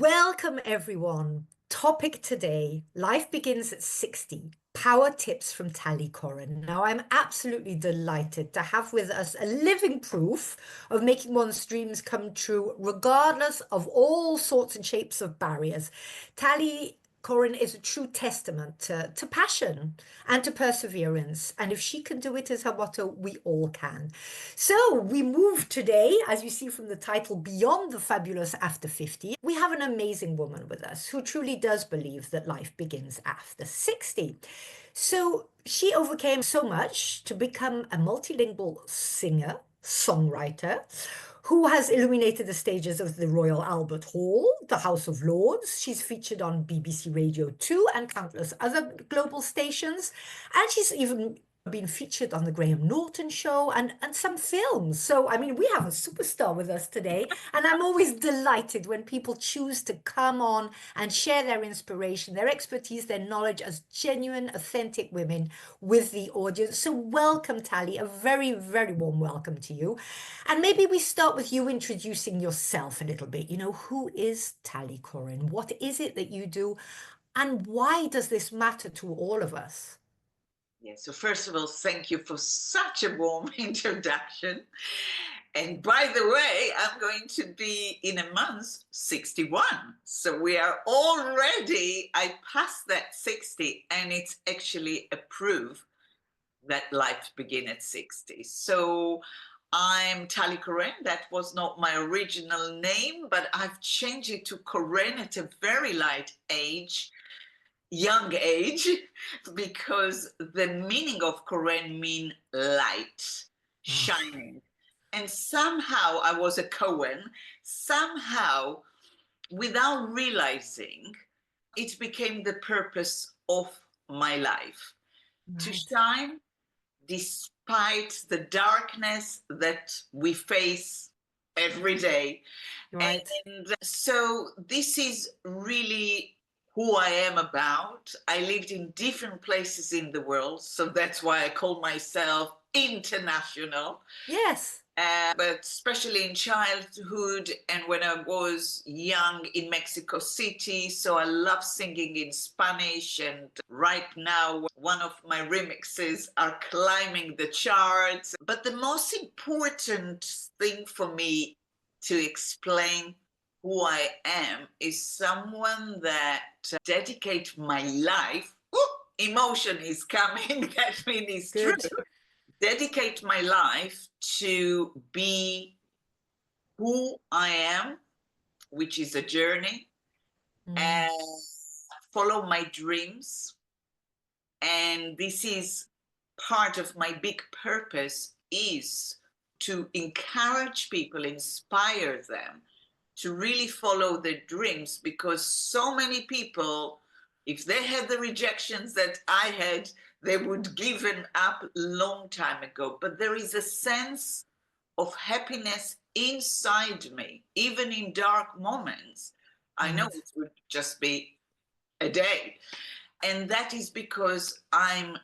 Welcome, everyone. Topic today, life begins at 60. Power tips from Tally Corrin. Now, I'm absolutely delighted to have with us a living proof of making one's dreams come true, regardless of all sorts and shapes of barriers. Tally Corrin is a true testament to passion and to perseverance. And if she can do it as her motto, we all can. So we move today, as you see from the title, beyond the fabulous after 50. We have an amazing woman with us who truly does believe that life begins after 60. So she overcame so much to become a multilingual singer, songwriter, who has illuminated the stages of the Royal Albert Hall, the House of Lords. She's featured on BBC Radio 2 and countless other global stations. And she's even been featured on the Graham Norton show and some films. So, I mean, we have a superstar with us today. And I'm always delighted when people choose to come on and share their inspiration, their expertise, their knowledge as genuine, authentic women with the audience. So welcome, Tally. A very, very warm welcome to you. And maybe we start with you introducing yourself a little bit. Who is Tally Corrin? What is it that you do? And why does this matter to all of us? Yeah, so first of all, thank you for such a warm introduction. And by the way, I'm going to be in a month 61. So we are already, I passed that 60, and it's actually a proof that life begins at 60. So I'm Tally Corrin. That was not my original name, but I've changed it to Corrin at a very young age, because the meaning of Corrin mean light, shining. And somehow I was a Cohen, somehow, without realizing, it became the purpose of my life. To shine despite the darkness that we face every day. Right. And so this is really who I am about. I lived in different places in the world, so that's why I call myself international. Yes. But especially in childhood and when I was young in Mexico City, so I love singing in Spanish. And right now, one of my remixes are climbing the charts. But the most important thing for me to explain who I am is someone that dedicate my life. Ooh, emotion is coming. That means it's true. Dedicate my life to be who I am, which is a journey, and follow my dreams. And this is part of my big purpose, is to encourage people, inspire them to really follow their dreams, because so many people, if they had the rejections that I had, they would given up long time ago. But there is a sense of happiness inside me, even in dark moments. I know it would just be a day. And that is because I'm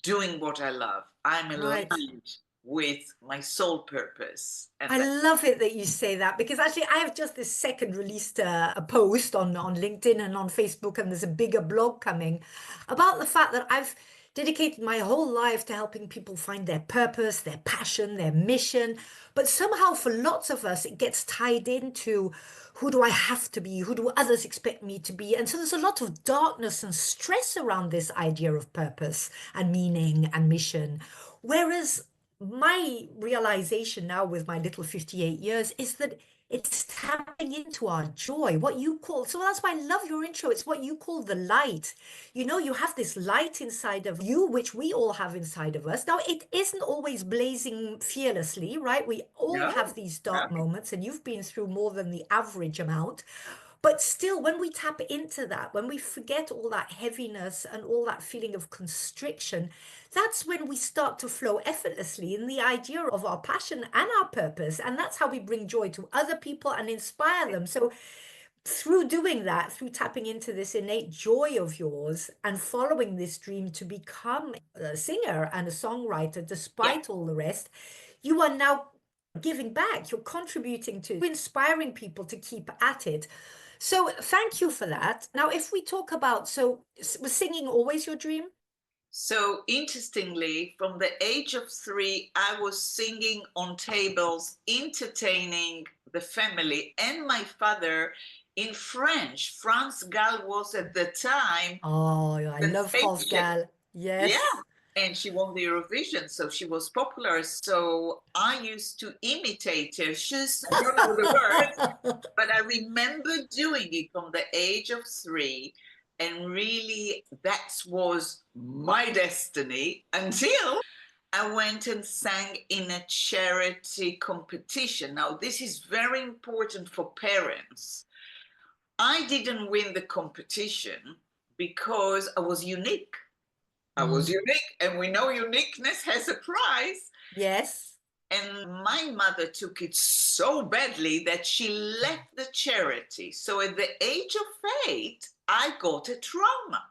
doing what I love. I'm aligned with my soul purpose. I love it that you say that, because actually I have just this second released a post on LinkedIn and on Facebook, and there's a bigger blog coming about the fact that I've dedicated my whole life to helping people find their purpose, their passion, their mission. But somehow for lots of us, it gets tied into who do I have to be? Who do others expect me to be? And so there's a lot of darkness and stress around this idea of purpose and meaning and mission. Whereas my realization now with my little 58 years is that it's tapping into our joy, what you call, so that's why I love your intro. It's what you call the light. You have this light inside of you, which we all have inside of us. Now, it isn't always blazing fearlessly, right? We all have these dark moments, and you've been through more than the average amount. But still, when we tap into that, when we forget all that heaviness and all that feeling of constriction, that's when we start to flow effortlessly in the idea of our passion and our purpose. And that's how we bring joy to other people and inspire them. So through doing that, through tapping into this innate joy of yours and following this dream to become a singer and a songwriter, despite all the rest, you are now giving back. You're contributing to inspiring people to keep at it. So thank you for that. Now, if we talk about, was singing always your dream? So interestingly, from the age of 3, I was singing on tables, entertaining the family and my father in French. France Gall was at the time Oh, I love France sensation. Gall. Yeah. Yes. And she won the Eurovision, so she was popular. So I used to imitate her. I don't know the words, but I remember doing it from the age of 3. And really, that was my destiny until I went and sang in a charity competition. Now, this is very important for parents. I didn't win the competition because I was unique. I was Mm. unique, and we know uniqueness has a prize. Yes. And my mother took it so badly that she left the charity. So at the age of 8, I got a trauma.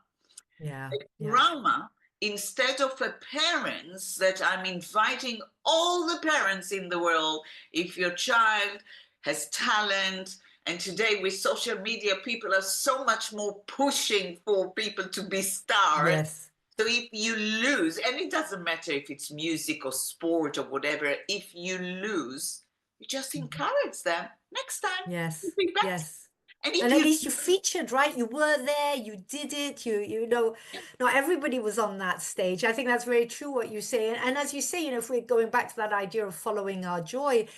Yeah. A Yeah. trauma, instead of a parents that I'm inviting all the parents in the world, if your child has talent, and today with social media, people are so much more pushing for people to be stars. Yes. So if you lose, and it doesn't matter if it's music or sport or whatever, if you lose, you just Mhm. encourage them. Next time, Yes. you'll be better. Yes. And if And at you, least you featured, right? You were there, you did it, you know, not everybody was on that stage. I think that's very true what you say. And as you say, if we're going back to that idea of following our joy,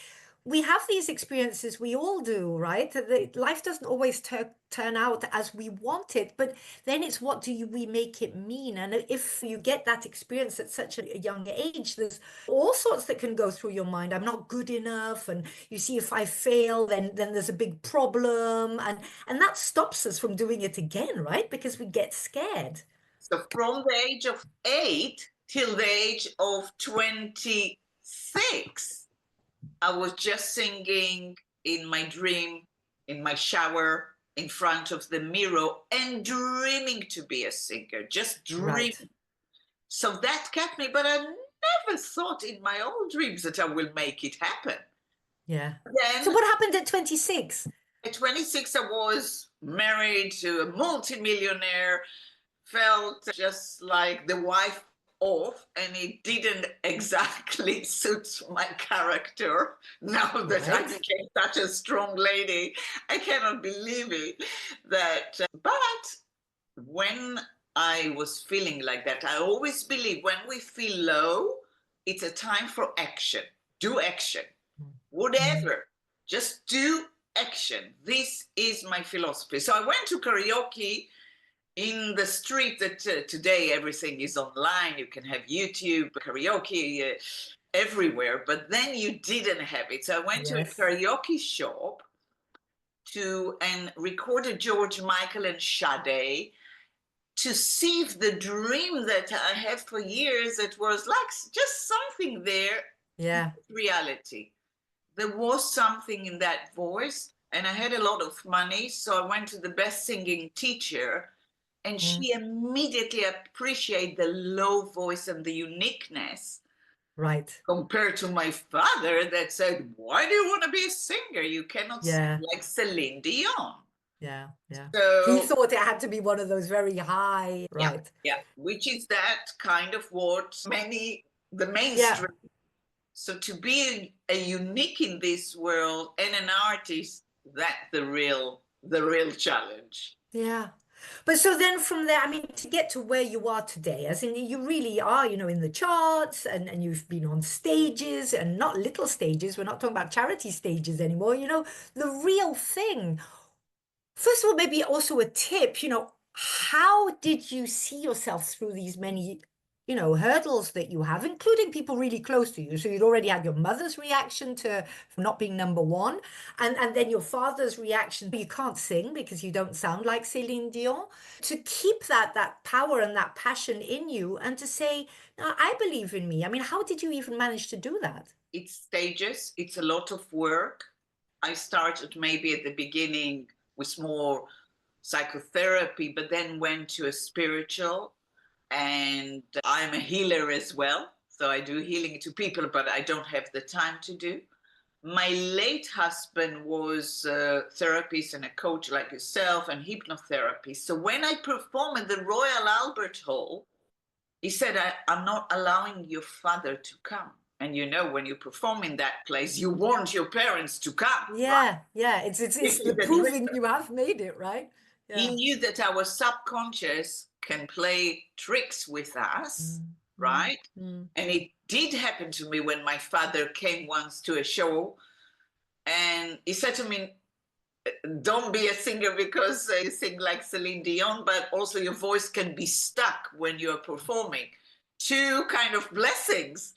we have these experiences, we all do, right? Life doesn't always turn out as we want it, but then it's what we make it mean? And if you get that experience at such a young age, there's all sorts that can go through your mind. I'm not good enough, and you see if I fail, then there's a big problem, and that stops us from doing it again, right? Because we get scared. so from the age of 8 till the age of 26, I was just singing in my dream, in my shower, in front of the mirror, and dreaming to be a singer, just Right. dreaming. So that kept me, but I never thought in my old dreams that I will make it happen. Yeah. So Then what happened at 26? at 26, I was married to a multimillionaire, felt just like the wife of, and it didn't exactly suit my character. Now that I Right. became such a strong lady, I cannot believe it. That, but when I was feeling like that, I always believe when we feel low, it's a time for action. Do action, Mm. whatever. Just do action. This is my philosophy. So I went to karaoke in the street that today everything is online. You can have YouTube, karaoke everywhere, but then you didn't have it. So I went to a Yes. karaoke shop and recorded George Michael and Sade to see if the dream that I had for years, that was like just something there, Yeah. reality. There was something in that voice, and I had a lot of money, so I went to the best singing teacher, and Mm. she immediately appreciated the low voice and the uniqueness Right. compared to my father that said, why do you want to be a singer? You cannot sing Yeah. like Celine Dion. Yeah. Yeah. He So thought it had to be one of those very high. yeah, Right. yeah, which is that kind of what the Yeah. mainstream. So to be a unique in this world and an artist, that's the real challenge. Yeah. But so then from there, I mean, to get to where you are today, as in you really are, in the charts, and you've been on stages, and not little stages. We're not talking about charity stages anymore, the real thing. First of all, maybe also a tip, how did you see yourself through these many, hurdles that you have, including people really close to you? So you'd already had your mother's reaction to not being number one, and then your father's reaction, you can't sing because you don't sound like Celine Dion. To keep that power and that passion in you, and to say, no, I believe in me. I mean, how did you even manage to do that? It's stages, it's a lot of work. I started maybe at the beginning with more psychotherapy, but then went to a spiritual, and I'm a healer as well. So I do healing to people, but I don't have the time to do. My late husband was a therapist and a coach like yourself and hypnotherapy. So when I performed at the Royal Albert Hall, he said, I'm not allowing your father to come. And you know, when you perform in that place, you want your parents to come, right? Yeah, yeah. It's This the is a proving trigger. you have made it, right? He Yeah. knew that our subconscious can play tricks with us, right? Mm. And it did happen to me when my father came once to a show, and he said to me, don't be a singer because you sing like Celine Dion, but also your voice can be stuck when you're performing. Two kind of blessings.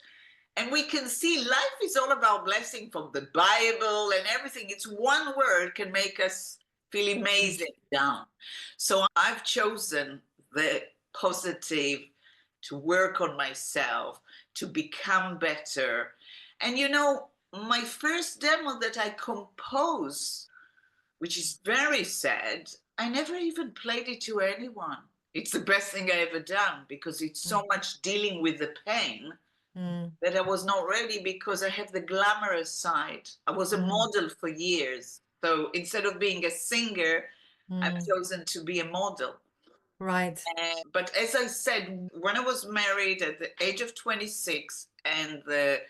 And we can see life is all about blessing from the Bible and everything. It's one word can make us feel amazing down. So I've chosen the positive, to work on myself, to become better. And you know, my first demo that I composed, which is very sad, I never even played it to anyone. It's the best thing I ever done because it's so much dealing with the pain that I was not ready because I have the glamorous side. I was a model for years. So instead of being a singer, I've chosen to be a model. Right. But as I said, when I was married at the age of 26 and the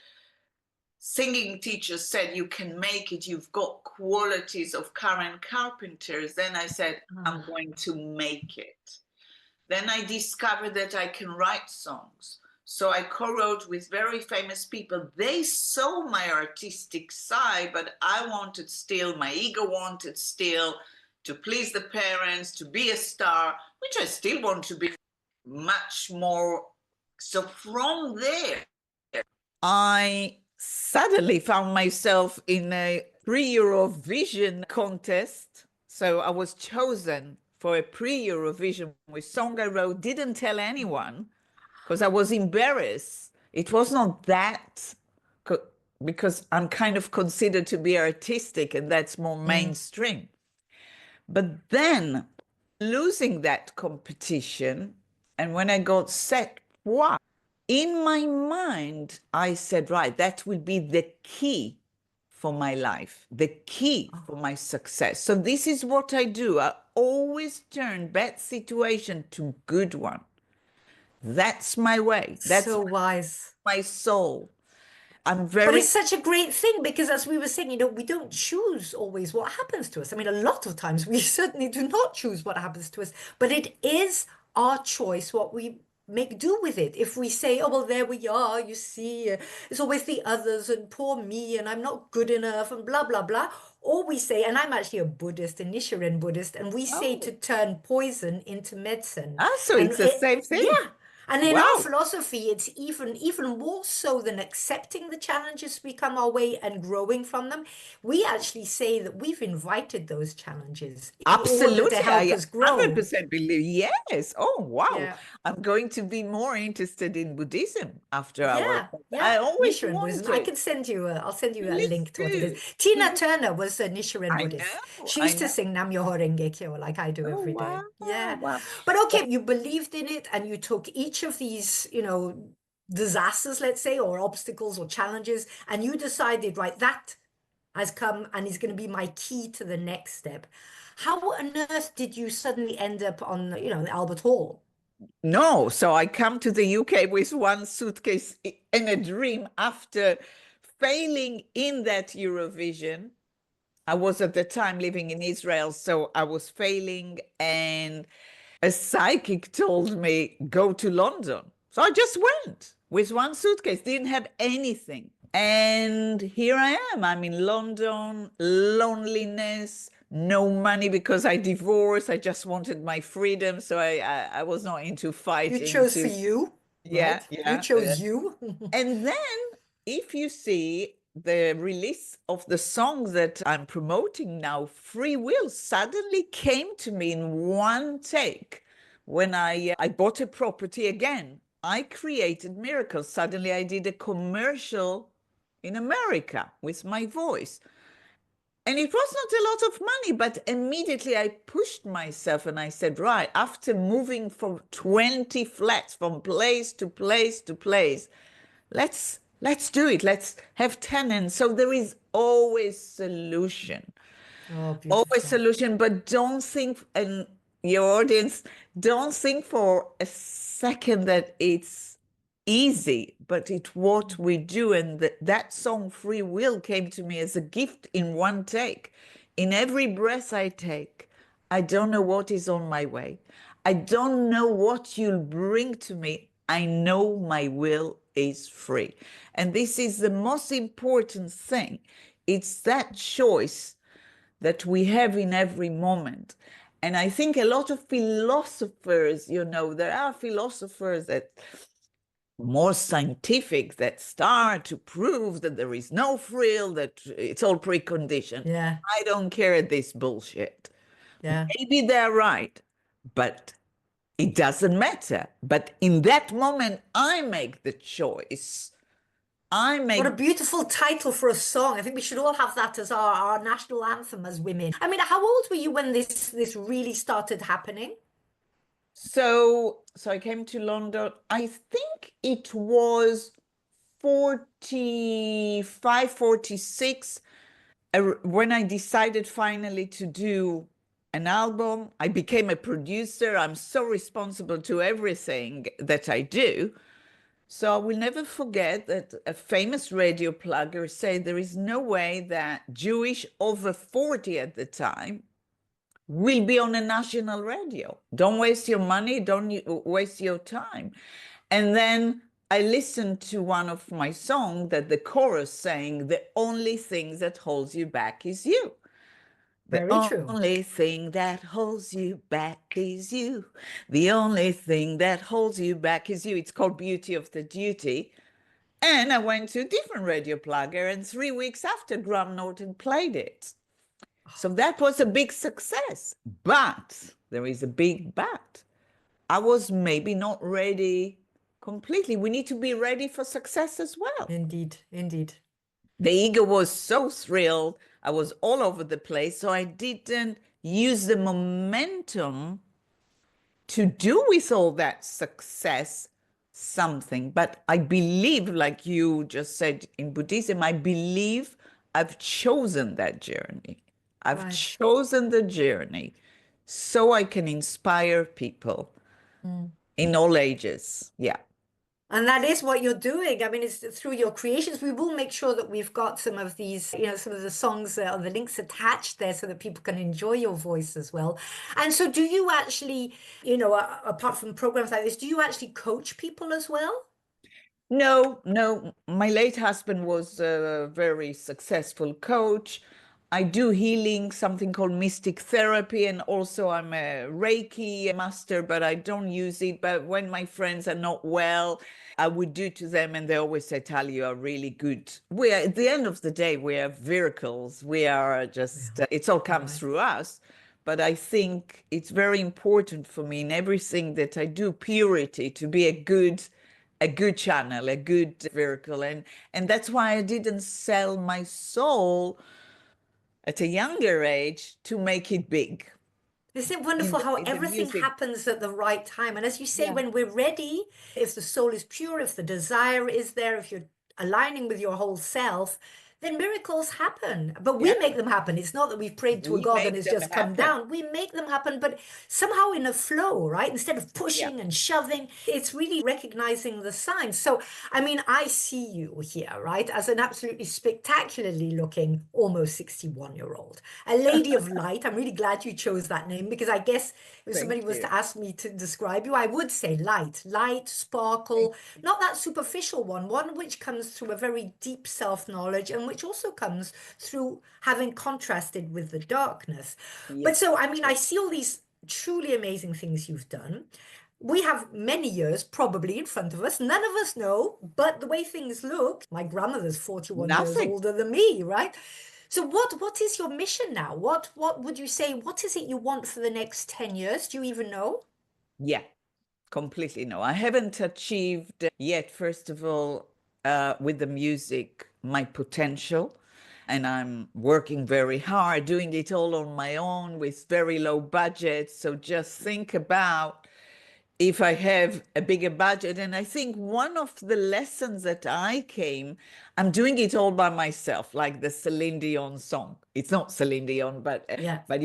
singing teacher said, you can make it, you've got qualities of Karen Carpenter's, then I said, I'm going to make it. Then I discovered that I can write songs. So I co-wrote with very famous people. They saw my artistic side, but I wanted still, my ego wanted still to please the parents, to be a star, which I still want to be much more. So from there, I suddenly found myself in a pre-Eurovision contest. So I was chosen for a pre-Eurovision with song I wrote, didn't tell anyone because I was embarrassed. It was not that, because I'm kind of considered to be artistic and that's more mainstream. But then losing that competition, and when I got set, wow, in my mind, I said, right, that will be the key for my life, the key for my success. So this is what I do. I always turn bad situation to good one. That's my way. That's So wise. my soul. I'm But very it's such a great thing because, as we were saying, we don't choose always what happens to us. I mean, a lot of times we certainly do not choose what happens to us, but it is our choice what we make do with it. If we say, oh, well, there we are, you see, it's always the others and poor me and I'm not good enough and blah, blah, blah. Or we say, and I'm actually a Buddhist, a Nichiren Buddhist, and we say to turn poison into medicine. so And it's the same thing. yeah. And in our Wow. philosophy, it's even more so than accepting the challenges we come our way and growing from them. We actually say that we've invited those challenges in order to Absolutely. help I us grow. 100% believe. Yes. Oh, wow. Yeah. I'm going to be more interested in Buddhism after our. Yeah, I always Nichiren Buddhism. I wanted. can send you I'll send you a Please link to what it is. do. Tina Please. Turner was a Nichiren I Buddhist. know. She I used to know. sing Nam Myoho Renge Kyo like I do Oh, every wow. day. Yeah. Wow. But okay, you believed in it and you took each of these, disasters, let's say, or obstacles or challenges, and you decided, right, that has come and is going to be my key to the next step. How on earth did you suddenly end up on, the Albert Hall? No, so I come to the UK with one suitcase and a dream after failing in that Eurovision. I was at the time living in Israel, so I was failing, and a psychic told me, go to London. So I just went with one suitcase, didn't have anything. And here I am. I'm in London, loneliness, no money because I divorced. I just wanted my freedom. So I was not into You fighting. chose for you, Yeah, right? yeah. You chose you. And then if you see the release of the song that I'm promoting now, Free Will, suddenly came to me in one take. When I bought a property again, I created miracles. Suddenly I did a commercial in America with my voice. And it was not a lot of money, but immediately I pushed myself and I said, right, after moving from 20 flats from place to place to place, let's let's do it. Let's have 10. And so there is always solution. Oh, Always beautiful. solution, but don't think, and your audience, don't think for a second that it's easy, but it's what we do. And that song, Free Will, came to me as a gift in one take. In every breath I take, I don't know what is on my way. I don't know what you'll bring to me. I know my will is free. And this is the most important thing. It's that choice that we have in every moment. And I think a lot of philosophers, you know, there are philosophers that more scientific that start to prove that there is no frill, that it's all preconditioned. Yeah, I don't care this bullshit. yeah. Maybe they're right, but it doesn't matter. But in that moment, I make the choice. I What a make. beautiful title for a song. I think we should all have that as our national anthem as women. I mean, how old were you when this really started happening? So I came to London. I think it was 45, 46, when I decided finally to do an album. I became a producer. I'm so responsible to everything that I do. So I will never forget that a famous radio plugger said there is no way that Jewish over 40 at the time will be on a national radio. Don't waste your money, don't waste your time. And then I listened to one of my songs that the chorus saying, the only thing that holds you back is you. The Very true. only thing that holds you back is you. The only thing that holds you back is you. It's called Beauty of the Duty. And I went to a different radio plugger, and 3 weeks after, Graham Norton played it. So that was a big success. But there is a big but. I was maybe not ready completely. We need to be ready for success as well. Indeed, indeed. The ego was so thrilled. I was all over the place. So I didn't use the momentum to do with all that success something. But I believe, like you just said in Buddhism, I believe I've chosen that journey. I've Right. chosen the journey so I can inspire people in all ages. Yeah. And that is what you're doing. I mean, it's through your creations. We will make sure that we've got some of these, some of the songs or the links attached there so that people can enjoy your voice as well. And so, do you actually, apart from programs like this, do you actually coach people as well? No, no. My late husband was a very successful coach. I do healing, something called mystic therapy, and also I'm a Reiki master, but I don't use it. But when my friends are not well, I would do to them, and they always say, Tali, you are really good. We are, at the end of the day, we are miracles. We are just, it all comes Right. through us. But I think it's very important for me in everything that I do, purity, to be a good channel, a good vehicle. And that's why I didn't sell my soul at a younger age to make it big. Isn't it wonderful how In the everything music. happens at the right time? And as you say, Yeah. when we're ready, if the soul is pure, if the desire is there, if you're aligning with your whole self, then miracles happen. But we Yeah. make them happen. It's not that we've prayed to a We God and make it's them just come happen. down. We make them happen, but somehow in a flow, right? Instead of Yeah. pushing and shoving, it's really recognizing the signs. So, I mean, I see you here, right, as an absolutely spectacularly looking, almost 61-year-old, a lady of light. I'm really glad you chose that name because I guess if somebody Thank was you. to ask me to describe you, I would say light, Thank sparkle, not that superficial one which comes through a very deep self-knowledge and which also comes through having contrasted with the darkness. Yeah. But so, I mean, I see all these truly amazing things you've done. We have many years probably in front of us. None of us know, but the way things look, my grandmother's 41 years Nothing. older than me, right? So what is your mission now? What would you say, what is it you want for the next 10 years? Do you even know? Yeah. Completely no. I haven't achieved yet, first of all, with the music, my potential. And I'm working very hard, doing it all on my own with very low budget. So just think about if I have a bigger budget. And I think one of the lessons that I'm doing it all by myself, like the Celine Dion song. It's not Celine Dion, Yeah. but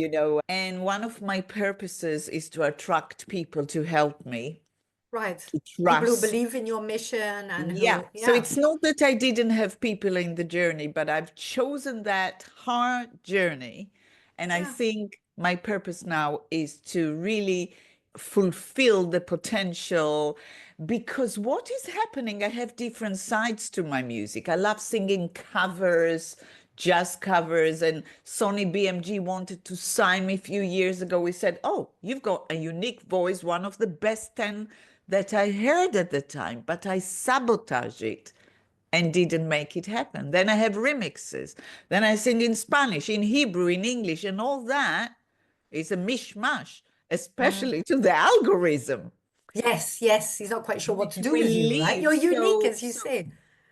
and one of my purposes is to attract people to help me, Right. to People who trust. believe in your mission and Yeah. who, So yeah. it's not that I didn't have people in the journey, but I've chosen that hard journey. And I Yeah. think my purpose now is to really fulfill the potential, because what is happening, I have different sides to my music. I love singing covers, jazz covers, and Sony BMG wanted to sign me a few years ago. We said, "Oh, you've got a unique voice, one of the best 10 that I heard at the time," but I sabotaged it and didn't make it happen. Then I have remixes. Then I sing in Spanish, in Hebrew, in English, and all that is a mishmash, Mm. especially to the algorithm, Yes, yes. He's not quite sure what which to do with you, right? relieves. You're unique, So, as you so say.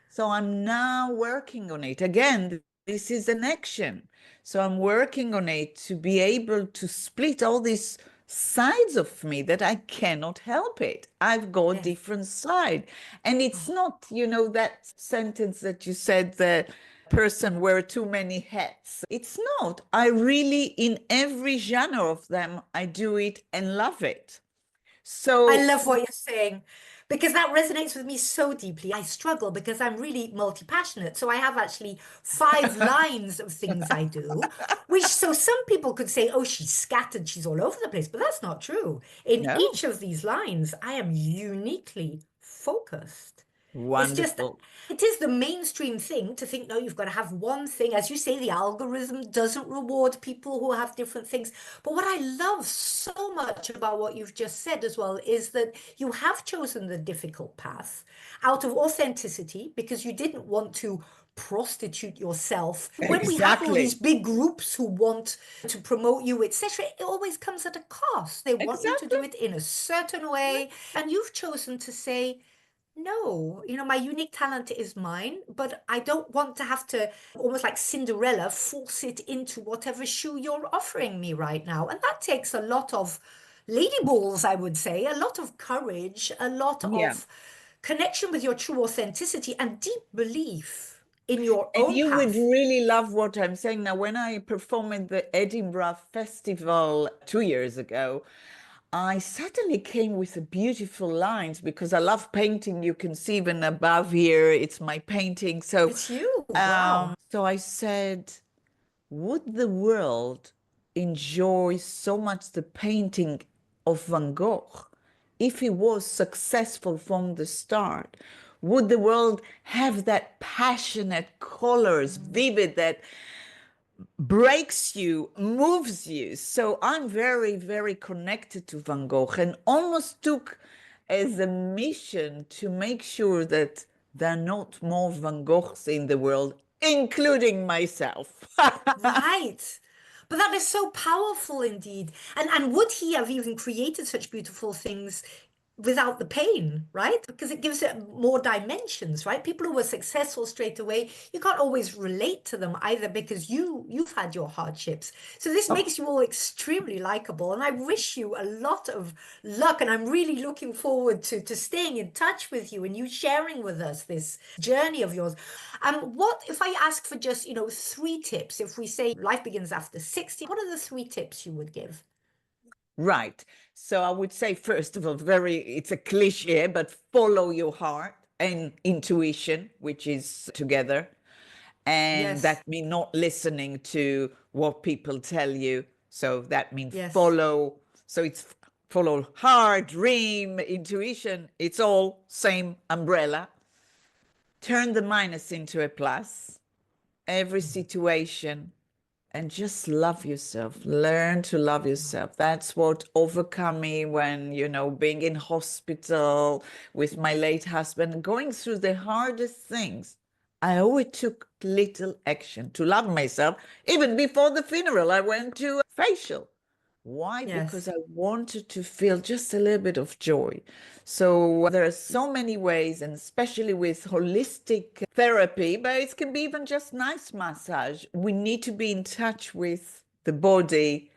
so I'm now working on it. Again, this is an action. So I'm working on it to be able to split all these sides of me that I cannot help it. I've got a Yes. different side. And it's Oh, not, that sentence that you said, the person wear too many hats. It's not. I really, in every genre of them, I do it and love it. I So love what you're saying because that resonates with me so deeply. I struggle because I'm really multi-passionate. So I have actually 5 lines of things I do, which so some people could say, oh, she's scattered, she's all over the place, but that's not true. In no, each of these lines, I am uniquely focused. It's just, wonderful. it is the mainstream thing to think, no, you've got to have one thing. As you say, the algorithm doesn't reward people who have different things. But what I love so much about what you've just said as well is that you have chosen the difficult path out of authenticity because you didn't want to prostitute yourself. When we have all these Exactly. big groups who want to promote you, etc., it always comes at a cost. They want you to Exactly. do it in a certain way. And you've chosen to say, no, my unique talent is mine, but I don't want to have to, almost like Cinderella, force it into whatever shoe you're offering me right now. And that takes a lot of lady balls, I would say, a lot of courage, a lot Yeah. of connection with your true authenticity and deep belief in your And own you would path. really love what I'm saying. Now, when I performed at the Edinburgh Festival 2 years ago, I suddenly came with a beautiful lines because I love painting. You can see even above here, it's my painting. So, It's you. Wow. so I said, would the world enjoy so much the painting of Van Gogh if he was successful from the start? Would the world have that passionate colors, vivid, that breaks you, moves you? So I'm very, very connected to Van Gogh and almost took as a mission to make sure that there are not more Van Goghs in the world, including myself. Right. But that is so powerful indeed. And would he have even created such beautiful things without the pain, right? Because it gives it more dimensions, right? People who were successful straight away, you can't always relate to them either because you've had your hardships. So this makes you all extremely likable. And I wish you a lot of luck. And I'm really looking forward to staying in touch with you and you sharing with us this journey of yours. What if I ask for just, 3 tips? If we say life begins after 60, what are the 3 tips you would give? Right. So I would say, first of all, it's a cliche, but follow your heart and intuition, which is together. And Yes, that means not listening to what people tell you. So that means yes. follow. So it's follow heart, dream, intuition. It's all same umbrella. Turn the minus into a plus. Every situation, and just love yourself. Learn to love yourself. That's what overcome me when, being in hospital with my late husband, going through the hardest things. I always took little action to love myself. Even before the funeral, I went to a facial. Why? Because Yes. I wanted to feel just a little bit of joy. So there are so many ways, and especially with holistic therapy, but it can be even just nice massage. We need to be in touch with the body.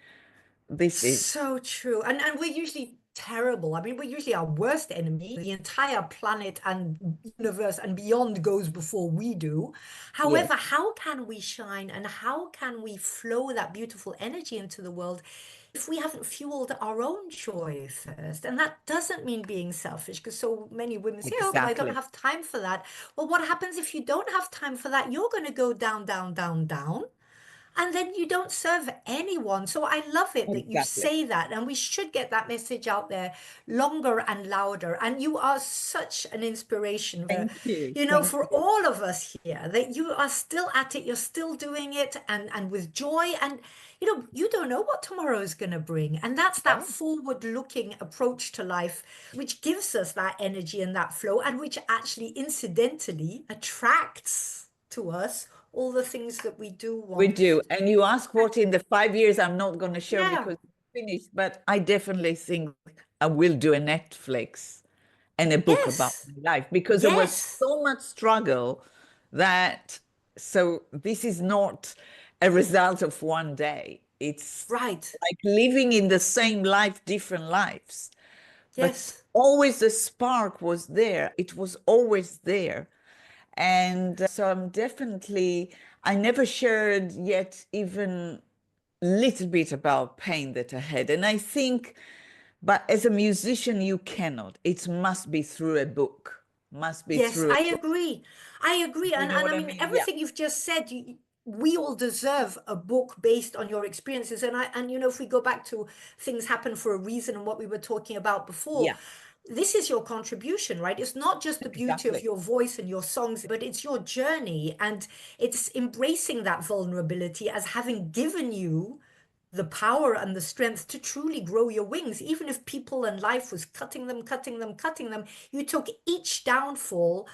This is So true. And we're usually terrible. I mean, we're usually our worst enemy. The entire planet and universe and beyond goes before we do. Yes, However, how can we shine and how can we flow that beautiful energy into the world if we haven't fueled our own joy first? And that doesn't mean being selfish, because so many women say, oh, but I don't exactly. have time for that. Well, what happens if you don't have time for that? You're going to go down, down, down, down. And then you don't serve anyone. So I love it that you Exactly. say that. And we should get that message out there longer and louder. And you are such an inspiration for, Thank you. you know, Thank for you. all of us here, that you are still at it, you're still doing it and with joy. And, you know, you don't know what tomorrow is going to bring. And that's that No, forward looking approach to life, which gives us that energy and that flow, and which actually incidentally attracts to us all the things that we do we want. do. And you ask what in the 5 years, I'm not going to share Yeah. because it's finished, but I definitely think I will do a Netflix and a book about Yes. my life because there was Yes. so much struggle that, so this is not a result of one day. It's Right. like living in the same life, different lives. But Yes. always the spark was there. It was always there. And so I'm definitely, I never shared yet even little bit about pain that I had. And I think, but as a musician, you cannot. It must be through a book, must be Yes, through a I book. agree. I agree. You know And what I I mean, mean? Yeah. everything you've just said, we all deserve a book based on your experiences. And you know, if we go back to things happen for a reason and what we were talking about before, Yeah, this is your contribution, right? It's not just the beauty of exactly. your voice and your songs, but it's your journey. And it's embracing that vulnerability as having given you the power and the strength to truly grow your wings. Even if people and life was cutting them, cutting them, cutting them, you took each downfall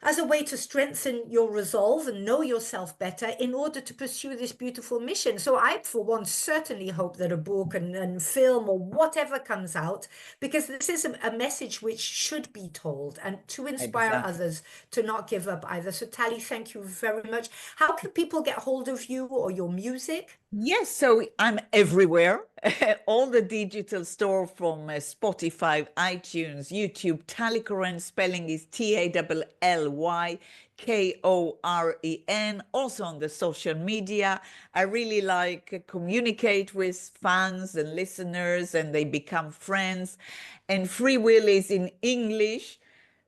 as a way to strengthen your resolve and know yourself better in order to pursue this beautiful mission. So I, for one, certainly hope that a book and film or whatever comes out, because this is a message which should be told and to inspire Exactly. others to not give up either. So Tally, thank you very much. How can people get hold of you or your music? Yes, so I'm everywhere. All the digital store from Spotify, iTunes, YouTube. Tally Koren spelling is TallykOren. Also on the social media. I really like communicate with fans and listeners, and they become friends. And Free Will is in English.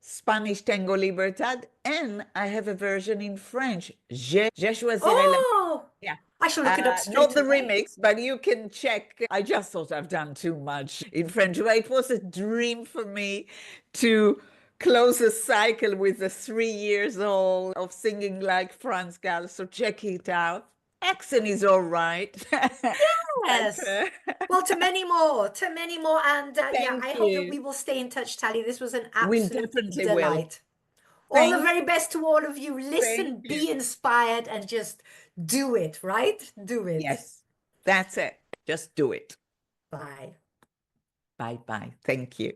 Spanish Tango Libertad, and I have a version in French. Je choisirai la vie. Oh, Yeah. I shall look it up Not straight the away. remix, but you can check. I just thought I've done too much in French. But it was a dream for me to close a cycle with the 3 years old of singing like Franz Gall. So check it out. Accent is all right. But Yes. Well, to many more. And yeah, thank I hope that you. we will stay in touch, Tally. This was an We absolute definitely will. delight. All the Thank very best to all of you. thank Listen, you. be inspired, and just do it, right? Do it. Yes, that's it. Just do it. Bye. Bye bye. Thank you.